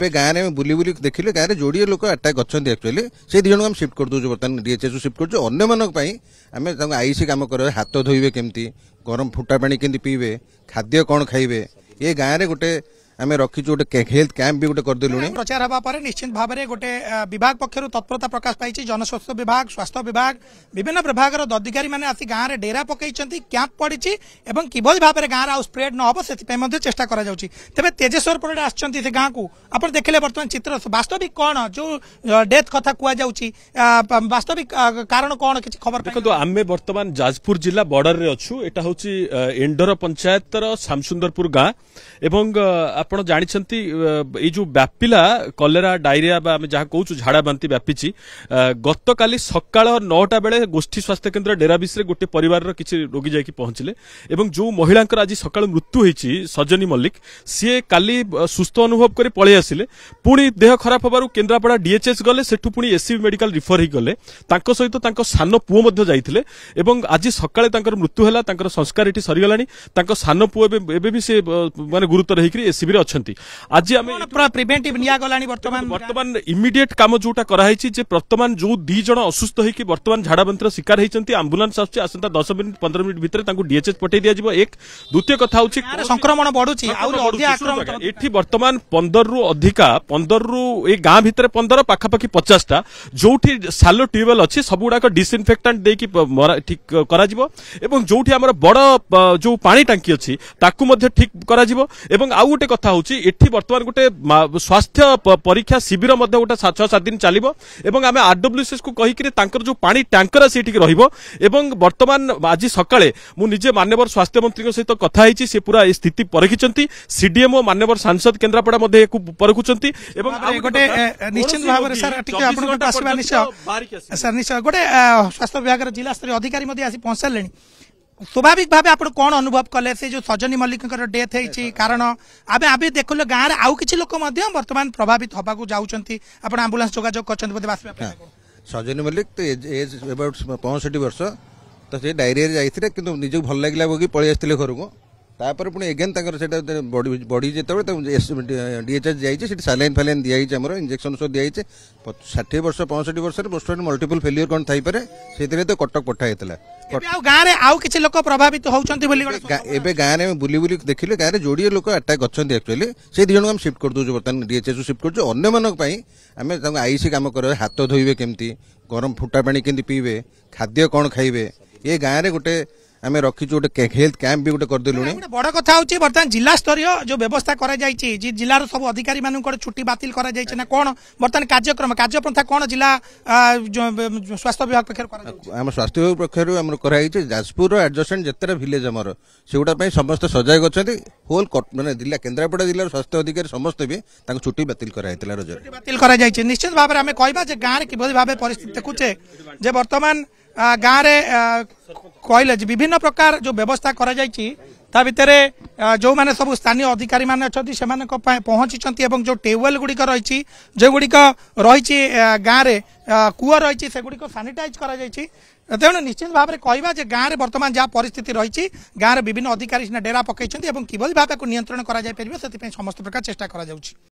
एबे गाँव में बुली बुली देखिले गाँव में जोड़े लोक अटैक अच्छे एक्चुअली से दी जन शिफ्ट कर दूँ बर्तमान डीएचएस शिफ्ट कर अन्य मानक आईसी कम कर हाथ धोइबे केमती गरम फुटा पानी केमती पीबे खाद्य कौन खाइबे ये गाँव में गोटे आम रखीचु गोटे हेल्थ कैंप भी गोटे करदेलु प्रचार हवा पर निश्चित भाव में गोटे विभाग पक्षर तत्परता प्रकाश पाई जनस्वास्थ्य विभाग स्वास्थ्य विभाग विभिन्न विभाग अधिकारी मैंने आसी गाँव में डेरा पकई कैंप पड़ी और किभली भाव में गाँव आउ स्प्रेड न हो से चेष्टा कर तेज तेजेश्वर पर आसछंती से गाँव को आप देखिले बर्तमान चित्र वास्तविक कौन जो डेथ कथा कहुच्छी वास्तविक कारण कौन किसी खबर देखो आम बर्तमान जाजपुर जिला बॉर्डर रे अच्छु एटा होची एंडर पंचायत श्यामसुंदरपुर गाँ एवं आपण जानिछंती ए जो व्यापिला कलेरा डायरिया बा हम जहाँ कहूँ झाड़ा बांति व्यापी गत काली सकाळ 9टा बेले गोष्ठी स्वास्थ्य केन्द्र डेराबिस रे गोटे परिवार किसी रोगी जाकि पहुंचले एवं जो महिला आज सकाळ मृत्यु होईची सजनी मल्लिक सी काली सुस्थ अनुभव कर पळै आसिले पुणी देह खराब होबारु केन्द्रापड़ा डीएचएस गले सेठु पुणी एससी मेडिकल रिफर ही गले तांको सहित तांको सान पुओ मध्ये जाइथिले एवं आज सकाळे तांकर मृत्यु हैला तांकर संस्कार एठी सरीगलानी तांको सान पुओ एबे भी से माने गुरुतर हेकरी एससीबी रे अछंती आज आम प्रिवेंटिव निया गलानी वर्तमान इमिडिएट काम जोटा कराई जे वर्तमान जो दी जन असुस्थ होइकी वर्तमान झाड़ा बांतिर शिकार होइचंती एम्बुलेंस आछी आसंता 10 मिनिट 15 मिनिट भितर तांको डीएचएस पठै दिया जिवो एक द्वितीय कथा होची संक्रमण बढ़ुची आउर अधिक आक्रमण एठी वर्तमान 15 रु अधिका 15 रु ए गां भितर 15 पाखापाखी 50 टा जोठी सालो ट्यूबवेल अछि सबुडाक डिसइनफेक्टेंट देकी ठीक करा जिवो एवं जोठी हमर बड़ जो पानी टांकी अछि ताकू मध्ये ठीक करा जिवो एवं आउ गोटे कथा होची एठी वर्तमान गोटे स्वास्थ्य परीक्षा शिविर मध्ये गोटे 6-7 दिन चलिबो एवं आमे आरडब्ल्यूएसएस को कहि कि तांकर जो पानी टैंकर अछि एठी रहिबो एवं वर्तमान आज सकाळे मु निजे माननीय स्वास्थ्य मंत्री सहित कथा हिची से पूरा स्थिति परखिचंती सीडीएमओ माननीय सांसद केन्द्रापड़ा मध्ये एको परखुचंती एवं गोटे निश्चित भाव रे सर टिके आपण गोटे आसीबा निश्चय सर निश्चय गोटे स्वास्थ्य विभाग जिला स्तरीय अधिकारी मध्ये आसी पहुंचलेनी स्वाभाविक भाव आप कौन अनुभव कले से जो सजनी मल्लिक डेथ है कारण आम आम देखल गाँव में आउ कि लोक बर्तमान प्रभावित हवा जाऊँगी आप आंबुलांस जोगाजोग कर सजनी मल्लिक तो एज अबाउट 65 वर्ष तो से डायरिया जाइए कि निज भल लगे बोगी पलि आसते घर को तापर पुणी एगेन बढ़ी जो डीएचएस जाइए सालाइन फालाइन दिखाई आम इंजेक्शन सब दिखाई 60 वर्ष 65 वर्ष पोस्टर मल्टीपल फेलियर कौन थी से तो कटक पठाई गाँव में आउ कि लोक प्रभावित होती गाँव में बुली बुली देखिले गाँव में जोड़े लोक अटैक अच्छे एक्चुअली से दी जन शिफ्ट कर दूँ बर्तमान डीएचएस शिफ्ट कर अन्य मानक आईसी कम कर हाथ धोइबे केमती गरम फुटा पानी केमती पीबे खाद्य कौन खाइबे ये गाँव में गोटे आम रखीचु गोटे हेल्थ कैंप भी गोटे करदेलु बड़ कथा होची बर्तमान जिला स्तरीय जो व्यवस्था करा जायछि जिलार सब अधिकारी मानकर छुट्टी बातिल करा जायछि ना कोन बर्तमान कार्यप्रथा कोन जिला स्वास्थ्य विभाग पक्षर करा आम स्वास्थ्य विभाग पक्षर आम कराई जाजपुर एडजस्टेंट जेतेरा विलेज आमर सेगुडा पई समस्त सजाग अछंती होल माने जिला केन्द्रापड़ा जिलार स्वास्थ्य अधिकारी समस्त भी तांको छुट्टी बातिल करा हैतला रजर बातिल करा जायछि निश्चित भाव रे हमें कहबा जे गाँव रे किभली भाबे परिस्थिति देखुचे जे वर्तमान गाँव में कहले विभिन्न प्रकार जो व्यवस्था करा भितर जो माने सब स्थानीय अधिकारी माने अच्छी से पहुंची जो ट्यूबवेल गुड़िक रही जो गुड़िक रही गाँव में कूह रही से गुड़िक सानिटाइज करा तेणु निश्चित भाव में कहवा जे गाँव में वर्तमान जहाँ परिस्थिति रही गाँव में विभिन्न अधिकारी डेरा पकई किभली भाव को नियंत्रण करा समस्त प्रकार चेष्टा करा